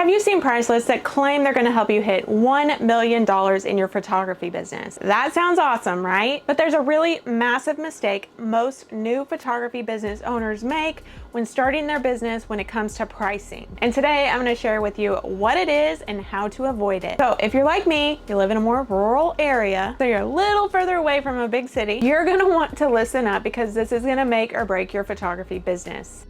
Have you seen price lists that claim they're going to help you hit $1 million in your photography business? That sounds awesome, right? But there's a really massive mistake most new photography business owners make when starting their business when it comes to pricing. And today I'm going to share with you what it is and how to avoid it. So if you're like me, you live in a more rural area, so you're a little further away from a big city, you're going to want to listen up because this is going to make or break your photography business.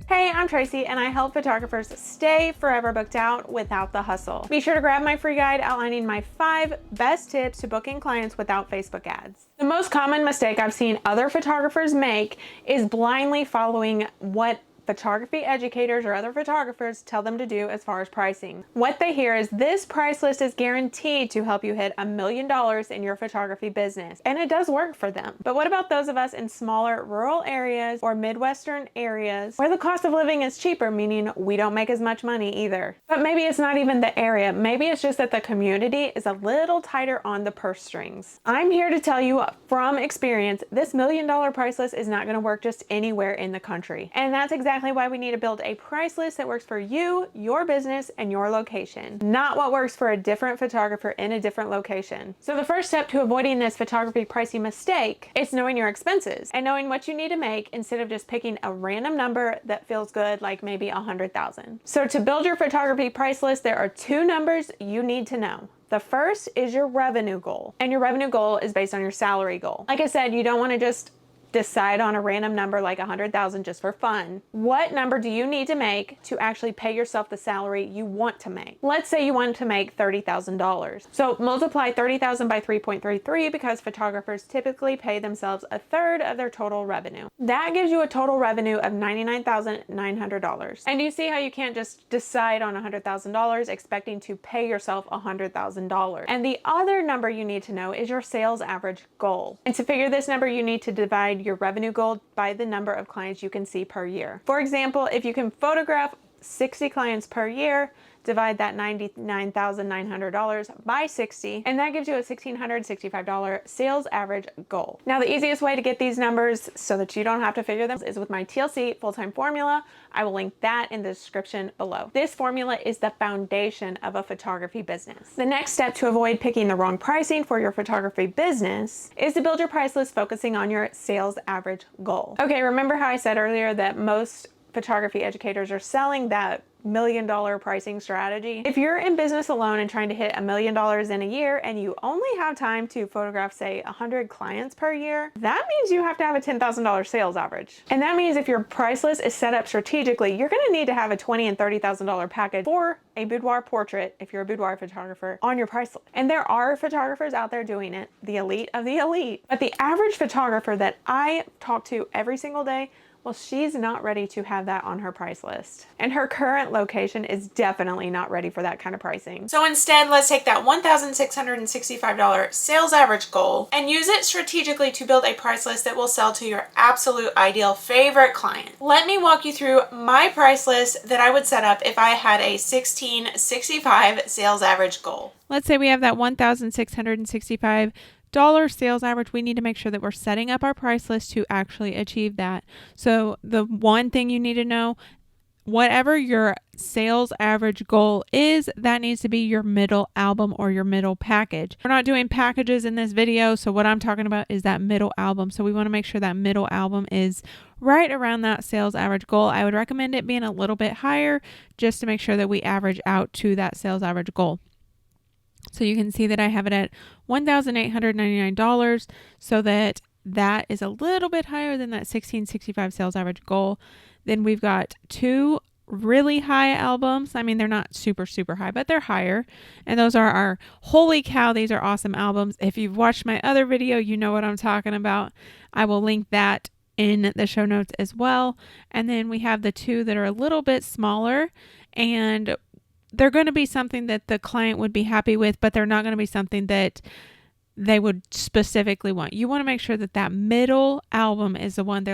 Hey, I'm Tracy and I help photographers stay forever booked out without the hustle. Be sure to grab my free guide outlining my 5 best tips to booking clients without Facebook ads. The most common mistake I've seen other photographers make is blindly following what photography educators or other photographers tell them to do as far as pricing. What they hear is this price list is guaranteed to help you hit $1 million in your photography business. And it does work for them. But what about those of us in smaller rural areas or Midwestern areas where the cost of living is cheaper, meaning we don't make as much money either? But maybe it's not even the area. Maybe it's just that the community is a little tighter on the purse strings. I'm here to tell you from experience, this $1 million price list is not going to work just anywhere in the country. And that's exactly why we need to build a price list that works for you, your business, and your location, not what works for a different photographer in a different location. So the first step to avoiding this photography pricing mistake is knowing your expenses and knowing what you need to make instead of just picking a random number that feels good, like maybe 100,000. So to build your photography price list, there are 2 numbers you need to know. The first is your revenue goal, and your revenue goal is based on your salary goal. Like I said, you don't want to just decide on a random number like 100,000 just for fun. What number do you need to make to actually pay yourself the salary you want to make? Let's say you want to make $30,000. So multiply 30,000 by 3.33 because photographers typically pay themselves 1/3 of their total revenue. That gives you a total revenue of $99,900. And you see how you can't just decide on $100,000 expecting to pay yourself $100,000. And the other number you need to know is your sales average goal. And to figure this number, you need to divide your revenue goal by the number of clients you can see per year. For example, if you can photograph 60 clients per year, divide that $99,900 by 60, and that gives you a $1,665 sales average goal. Now, the easiest way to get these numbers so that you don't have to figure them is with my TLC full-time formula. I will link that in the description below. This formula is the foundation of a photography business. The next step to avoid picking the wrong pricing for your photography business is to build your price list focusing on your sales average goal. Okay, remember how I said earlier that most photography educators are selling that $1 million pricing strategy? If you're in business alone and trying to hit $1 million in a year and you only have time to photograph, say, 100 clients per year, that means you have to have a $10,000 sales average. And that means if your price list is set up strategically, you're going to need to have a $20,000 and $30,000 package for a boudoir portrait, if you're a boudoir photographer, on your price list. And there are photographers out there doing it, the elite of the elite. But the average photographer that I talk to every single day, well, she's not ready to have that on her price list. And her current location is definitely not ready for that kind of pricing. So instead, let's take that $1,665 sales average goal and use it strategically to build a price list that will sell to your absolute ideal favorite client. Let me walk you through my price list that I would set up if I had a $1,665 sales average goal. Let's say we have that $1,665 sales average. We need to make sure that we're setting up our price list to actually achieve that. So the one thing you need to know, whatever your sales average goal is, that needs to be your middle album or your middle package. We're not doing packages in this video, so what I'm talking about is that middle album. So we want to make sure that middle album is right around that sales average goal. I would recommend it being a little bit higher just to make sure that we average out to that sales average goal. So you can see that I have it at $1,899, so that is a little bit higher than that $1,665 sales average goal. Then we've got 2 really high albums. I mean, they're not super, super high, but they're higher. And those are our holy cow, these are awesome albums. If you've watched my other video, you know what I'm talking about. I will link that in the show notes as well. And then we have the 2 that are a little bit smaller, and they're going to be something that the client would be happy with, but they're not going to be something that they would specifically want. You want to make sure that that middle album is the one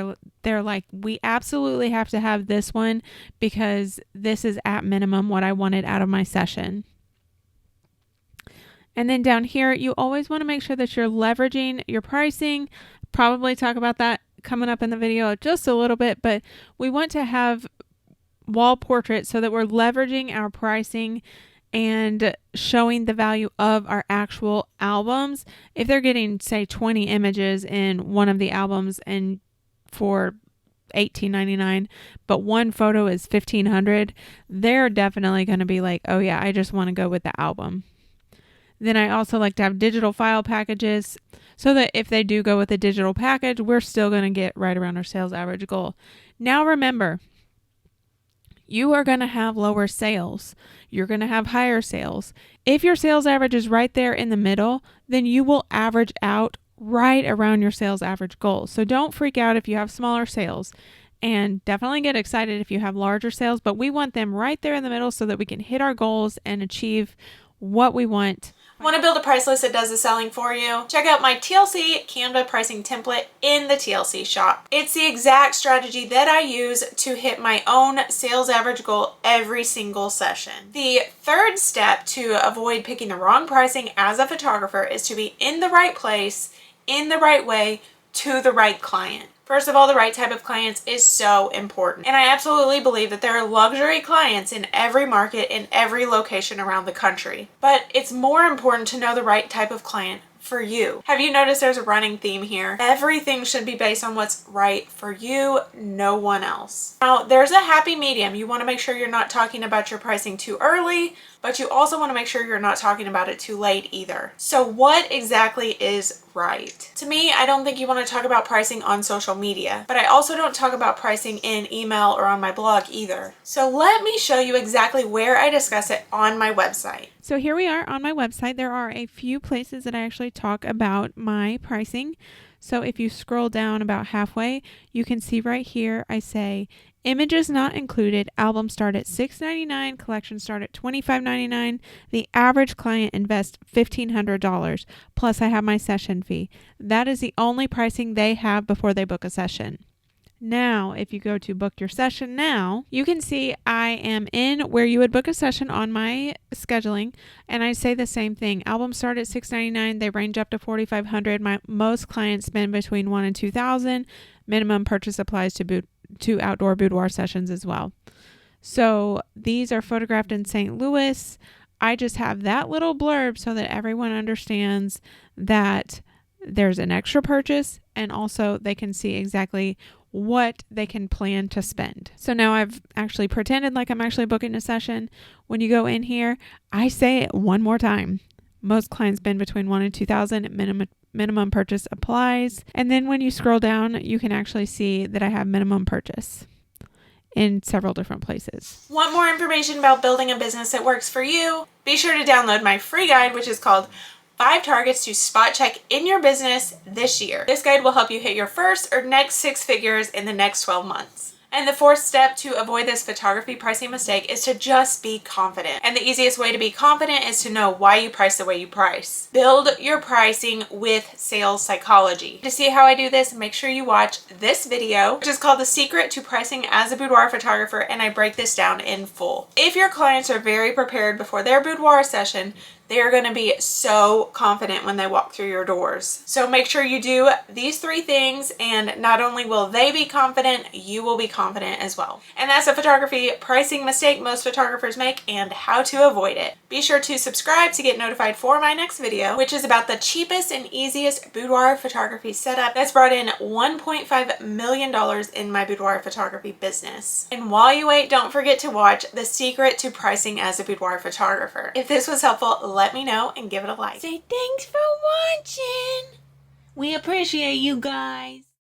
they're like, we absolutely have to have this one because this is at minimum what I wanted out of my session. And then down here, you always want to make sure that you're leveraging your pricing. Probably talk about that coming up in the video just a little bit, but we want to have wall portraits so that we're leveraging our pricing and showing the value of our actual albums. If they're getting, say, 20 images in one of the albums and for $18.99, but one photo is $1,500, they're definitely going to be like, oh yeah, I just want to go with the album. Then I also like to have digital file packages so that if they do go with a digital package, we're still going to get right around our sales average goal. Now remember, you are going to have lower sales. You're going to have higher sales. If your sales average is right there in the middle, then you will average out right around your sales average goal. So don't freak out if you have smaller sales, and definitely get excited if you have larger sales, but we want them right there in the middle so that we can hit our goals and achieve what we want. Want to build a price list that does the selling for you? Check out my TLC Canva pricing template in the TLC shop. It's the exact strategy that I use to hit my own sales average goal every single session. The third step to avoid picking the wrong pricing as a photographer is to be in the right place, in the right way, to the right client. First of all, the right type of clients is so important. And I absolutely believe that there are luxury clients in every market, in every location around the country. But it's more important to know the right type of client for you. Have you noticed there's a running theme here? Everything should be based on what's right for you, no one else. Now, there's a happy medium. You want to make sure you're not talking about your pricing too early, but you also want to make sure you're not talking about it too late either. So what exactly is right? To me, I don't think you want to talk about pricing on social media, but I also don't talk about pricing in email or on my blog either. So let me show you exactly where I discuss it on my website. So here we are on my website. There are a few places that I actually talk about my pricing. So if you scroll down about halfway, you can see right here, I say, images not included, albums start at $6.99, collections start at $25.99. The average client invests $1,500, plus I have my session fee. That is the only pricing they have before they book a session. Now, if you go to book your session now, you can see I am in where you would book a session on my scheduling, and I say the same thing. Albums start at $6.99. They range up to $4,500. Most clients spend between $1,000 and $2,000. Minimum purchase applies to outdoor boudoir sessions as well. So these are photographed in St. Louis. I just have that little blurb so that everyone understands that there's an extra purchase, and also they can see exactly what they can plan to spend. So now I've actually pretended like I'm actually booking a session. When you go in here, I say it one more time. Most clients spend between $1,000 and $2,000. Minimum purchase applies. And then when you scroll down, you can actually see that I have minimum purchase in several different places. Want more information about building a business that works for you? Be sure to download my free guide, which is called 5 Targets to Spot Check in Your Business This Year. This guide will help you hit your first or next 6 figures in the next 12 months. And the fourth step to avoid this photography pricing mistake is to just be confident. And the easiest way to be confident is to know why you price the way you price. Build your pricing with sales psychology. To see how I do this, make sure you watch this video, which is called The Secret to Pricing as a Boudoir Photographer, and I break this down in full. If your clients are very prepared before their boudoir session, they are going to be so confident when they walk through your doors. So make sure you do these 3 things, and not only will they be confident, you will be confident as well. And that's a photography pricing mistake most photographers make and how to avoid it. Be sure to subscribe to get notified for my next video, which is about the cheapest and easiest boudoir photography setup that's brought in $1.5 million in my boudoir photography business. And while you wait, don't forget to watch The Secret to Pricing as a Boudoir Photographer. If this was helpful, let me know and give it a like. Say thanks for watching. We appreciate you guys.